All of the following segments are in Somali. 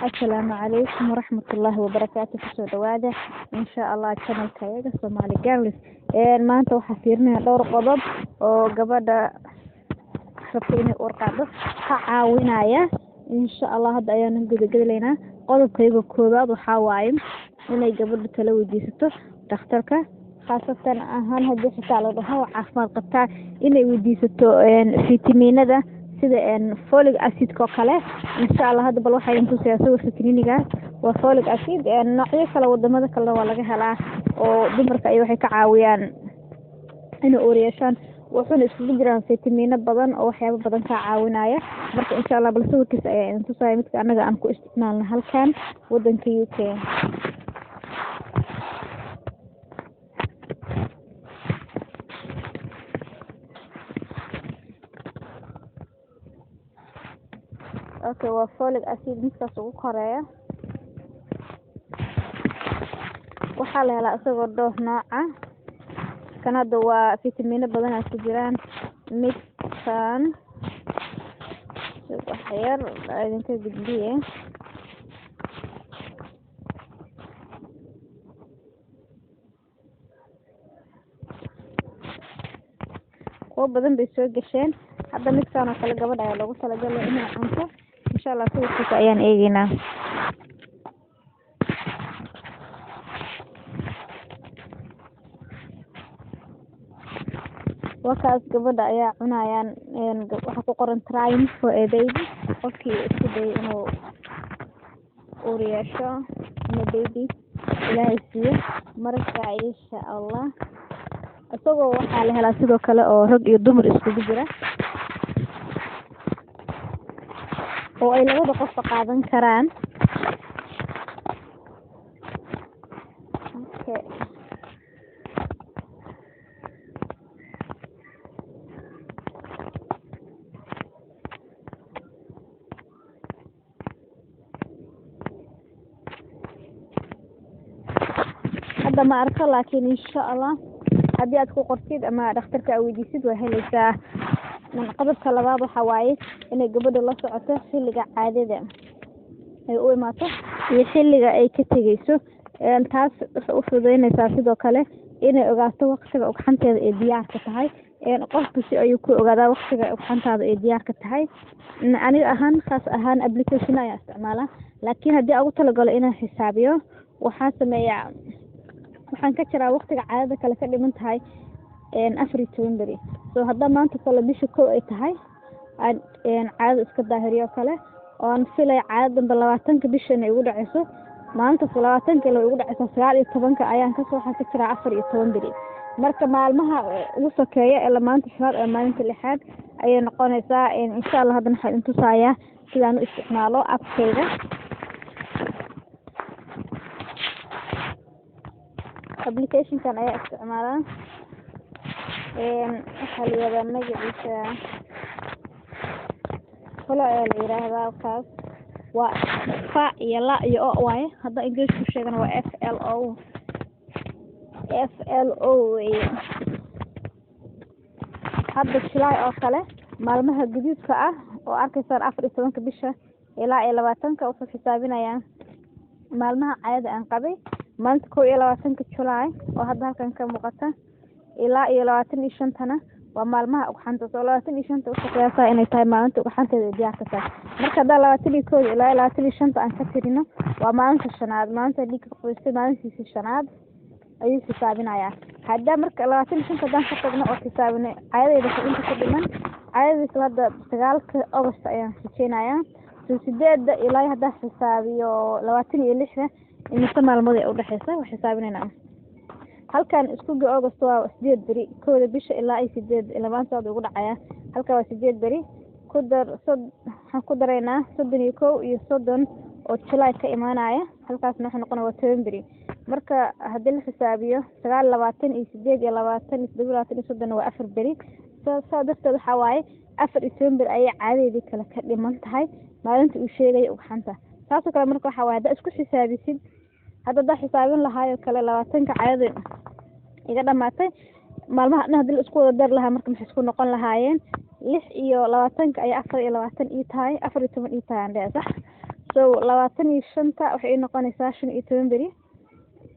السلام عليكم ورحمة الله وبركاته. في سوداء إن شاء الله channel كايجا Somali Girls ما أنت وحفيرنا دور قضب وقبل خفيني أورقاده عاونايا إن شاء الله هذا أيام نقدر لنا قضب كيجا كوباد وحوايم إني قبل تلوي جيسته تختارك خاصة أهان هدي حتى هو عفوا قطع إني وديسته فيتامين ده sida folic acid ko kale insha Allah hada bal waxa intu siyaasada fikriniga waa folic acid noocyo kala wadamada kale waa laga helaa oo dumarka ay waxay ka caawiyaan inay uuriyaan wuxuuna isku jiraan fiitamiino badan oo waxyaabo badan ka caawinaya marka insha Allah bal sawirkiisa ay intu saay midka anaga aan ku isticmaalna halkan wadanka UK اوكي وفوليك اسيد midkaas ugu koreeya waxa la helaa isagoo dhowr nooca kanada waa fiitamiino badan ay ku jiraan midkan waxyar idinka gudbiye kuwa badan bay soo gasheen hadda midkan oo kale gabadha ayaa loogu talagalay inay cunto insha Allah sawirkiisa ayaan eegaynaa wakaas gabadha ayaa cunayaan waxa ku qoran trying for a baby qofkii isku day inuu uuriyasho ama baby ilaahay siiyo marka insha Allah asagoo waxaa la helaa sidoo kale oo rag iyo dumar iskugu jira oo ay labada qof qaadan karaan okay hadda ma arko laakiin insha Allah haddii aad ku qortid ama dhakhtarka weydiisid waa helaysaa من قبل طلبات وحوايج إن جبده الله سعته حلقة عادة أي أول ما ته يحلقة أي كتجيسو تاس أفضلين يسافد وكله إن أجاته وقت أوحنت الديار كتهاي إن قصد شيء يكون أجاده وقت أوحنت الديار كتهاي أنا أهان خاص أهان أبليكيشن يا استعماله لكن هدي أول تلقى لنا حسابيه وحاسة ما يع وحنكتر وقت عادة كلا كده من هاي أفري توينبري سو هذا ما أنت كلا بيش كو إتهاي عاد إسكت ظاهرية كلا وأن فيلا عاد بلواتنك بيش إنه يقول عيسو ما أنت بلواتنك لو يقول عيسو سعر يتبنك أيان كسر حتكتر أفري توينبري مركب مع المها وسكية إلا ما أنت شهر ما أنت لحد أي نقول نساء إن شاء الله هذا نحن أنتو سايا كذا إنه استعماله أبكيرة application كان أي استعماله حلو هذا مجلس ولا يرى هذا الخاص وفا يلا يقوي هذا إنجليز كشيء هو FLO هذا الشلاء أخله معلومة جديد كأ وأكثر أفريقيا كبيشة إلى واتنك وفي حسابنا يعني معلومة عادة عن قبل مانتكو إلى واتنك الشلاء وهذا كان كمقطع إلى 25 سنة ومالمها وحنت 25 وشقياسة إني تاي مالنت وحنت ديارتها marka da 22 ilaa 25 aan ka tirino waa maalinta shanaad maanta dhig qoysay maalintii shanaad ayuu xisaabinaya hadda marka 25 dan ka tagno oo xisaabinay caadada inta ka dhiman caadada hadda 9 August ayaan xiseenaya soo 8 ilaa hadda xisaabiyo 26 inta maalmood ay u dhaxaysa wax xisaabinayna halkan iskuga August waa 8 bari kooda bisha ilaa 8 ilaa maanta ugu dhacaya halka waa 8 bari ku dareynaa 31 iyo 30 oo July ka imaanaya halkaas waxay noqonaysaa 10 bari marka hadii la xisaabiyo 29 iyo 8 iyo 20 iyo 30 waa 4 bari sababta waxa waaye 4 bari ay caadadii kala ka dhiman tahay maalinta uu sheegay uu xanta taasoo kale marka waxa waaye isku xisaabisid hadda xisaabin lahayo kale 20 ka caadada iga dhamaatay maalmaha hadii isku wada dar lahaa marka maxay isku noqon lahaayeen 26 ayaa 24 ii tahay 14 ii tahay andhe sax so 25 waxay noqonaysaa 15 beri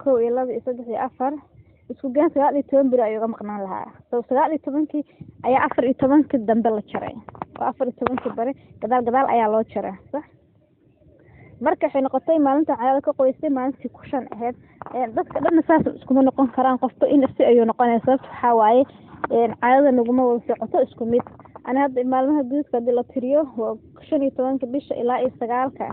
1 iyo 2 iyo 3 iyo 4 isku gaan 19 beri ayuu maqnaan lahaa so 19 ayaa 14 dambe la jaray waa 14 beri gadaal ayaa loo jaray sax marka waxay noqotay maalinta caadada ka qoysay maalintii ku shan ahayd dadka dhan saas iskuma noqon karaan qofba in si ayuu noqonaysaa waxa waaye caadada naguma wada socoto isku mid ana hadda maalmaha guudka hadii la tiriyo waa 15 bisha ilaa 9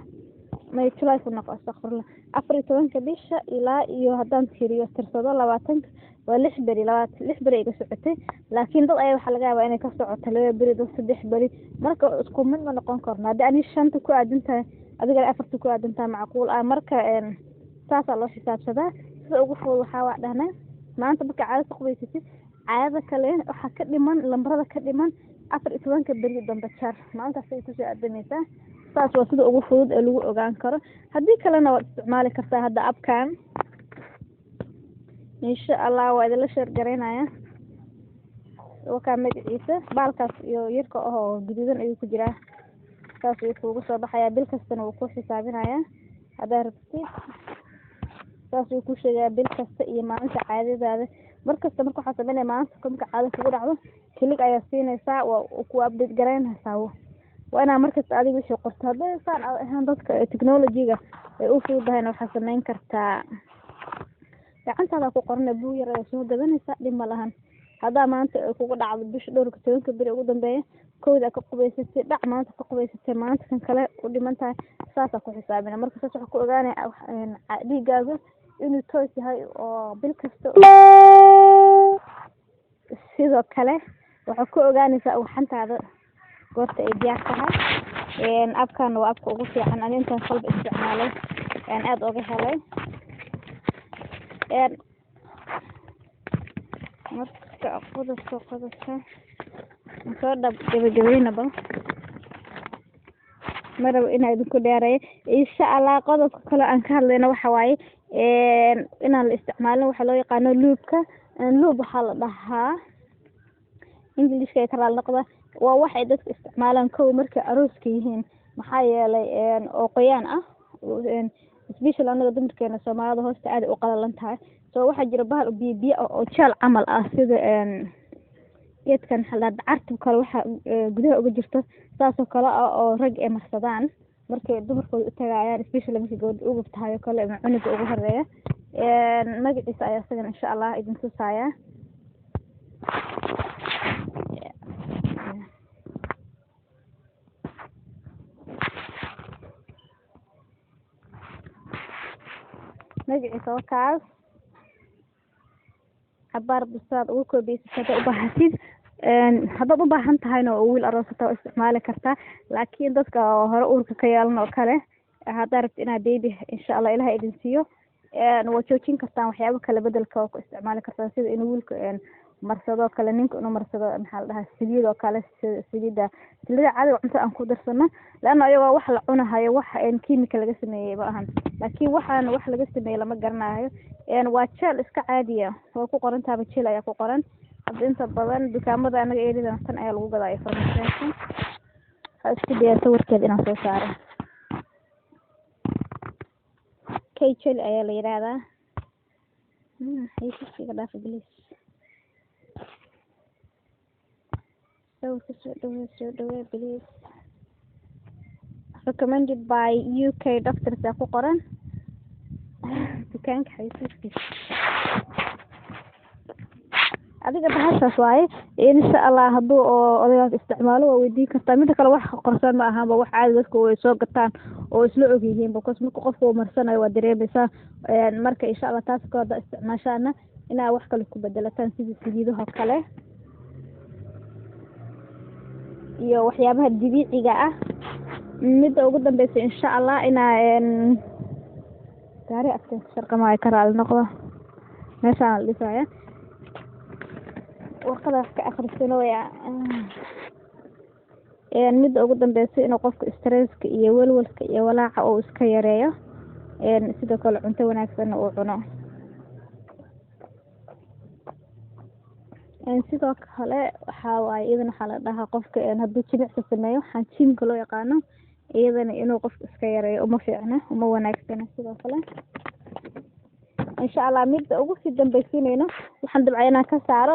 may July ku noqo astaghfirullah 14 bisha ilaa iyo haddaan tiriyo tirsado 20 waa 6 beri 6 beri iga socotay laakiin dad ayaa waxa laga yaabaa inay ka socoto 2 beri 3 beri marka isku mid ma noqon karno hadii ani 5 ku aadantahay adiga 4 ku aadantahay macquul ah marka saas loo xisaabsadaa sida ugu fudud waxa waa dhahnay maanta marka caadada qabaysatid caadada kale waxa ka dhiman lambarada ka dhiman 14 beri dambe jar maanta say ku soo aadanaysaa saas waa sida ugu fudud ee lagu ogaan karo hadii kalena waad isticmaali kartaa hadda abkan insha Allah waa idin la share gareynaya magaciisa baalkaas iyo yarka oo guduudan ayuu ku jiraa saas uu kugu soo baxaya bil kastana uu ku xisaabinaya hadaa rabtid saas uu ku sheegaya bil kasta iyo maalinta caadadaada markasta marka waxa sameynaa maalinta kumka caado kugu dhacdo kilig ayaa siinaysaa waa ku update gareynaysaa waana markasta adiga wixii qorto haddii saan ahaan dadka technology-ga ay u fududahay waxa sameyn kartaa gacantaada ku qoran buu yar ay soo gadanaysa dhib ma lahan hadaa maanta kugu dhacdo bish dhowrka 10 beri ugu dambeeya kooda ka qubaysatay dhac maanta ka qubaysatay maanta kan kale u dhimantahay saas ku xisaabina marka saas waxa ku ogaanay dhiigaaga inuu toos yahay oo bil kasta sidoo kale waxa ku ogaanaysaa waxantaada goorta ay diyaar tahay abkan waa abka ugu fiican aan inta qalbi isticmaalay aad uga helay marka qodobka soo gabagabeynaba maraba inaad ku dheeray insha Allah qodobka kale aan ka hadlayna waxa waaye inaan la isticmaalin waxa loo yaqaan loopka loop waxa la dhahaa Englishka ay kala noqda waa wax ay dadka isticmaalaan koow markay arooska yihiin maxaa yeelay oo qoyaan ah especially anaga dumarkeena Soomaalida hoosta aad u qalalan tahay soo waxa jira bahal biyo oo jeel camal ah sida geedkan xalad cartu kale waxa gudaha uga jirto saas oo kale oo rag ay marsadaan markay dumarkooda u tagayaan especially markay gabadh ugu tahay kale ama cunuga ugu horeeya magaciisa ayaa isagan insha Allah idin tusaaya magaciisa waa kaas cabaar bisaad ugu koobiysata u baahatid haddaad u baahan tahayna oo wiil aroosata isticmaali kartaa laakiin dadka hore uurka ka yeelan oo kale haddaad rabtid inaad baby insha Allah Ilaahay idin siiyo waa joojin kartaan waxyaabo kale bedelka oo ku isticmaali kartaan sida in wiilka marsado kale ninka inuu marsado maxaa la dhahaa saliid oo kale saliida caadi cunto aan ku darsano laana ayaga wax la cunahayo wax kiimika laga sameeyay ma ahan laakiin waxaan wax laga sameeyay lama garanayo waa gel iska caadiya oo ku qoran tahay gel ayaa ku qoran hadda inta badan dukaamada anaga eedada tan ayaa lagu gadaa information isku dayay sawirkeeda inaan soo saaro gel ayaa la yiraahdaa haysiga dhaaf please so please recommended by UK doctors ku qoran dukaanka haysiiskiisa adiga bahashaas waaye insha Allah haduu odayaal isticmaalo waa weydiin kartaa mid kale wax qorsan ma ahaanba wax caadi dadku way soo gataan oo isla og yihiin because marka qofku marsanayo waa dareemaysaa marka insha Allah taas ka wada isticmaashana inaa wax kale ku bedelataan sidii saliidaha kale iyo waxyaabaha dabiiciga ah mid ugu dambeysay insha Allah inaa gaari afkan sharqama ay karaal noqdo meeshaan la dhisaya warqada ka akhrisano mid ugu dambeysay inuu qofka stresska iyo walwalka iyo walaaca oo iska yareeyo sidoo kale cunto wanaagsan oo cuno sidoo kale waxaa waaye iyadana waxaa la dhahaa qofka hadduu jimicsi sameeyo waxaan jiimka loo yaqaano iyadana inuu qofka iska yareeyo uma fiicna uma wanaagsana sidoo kale insha allah midda ugu sii dambaysiinayno waxaan dabcay inaan ka saaro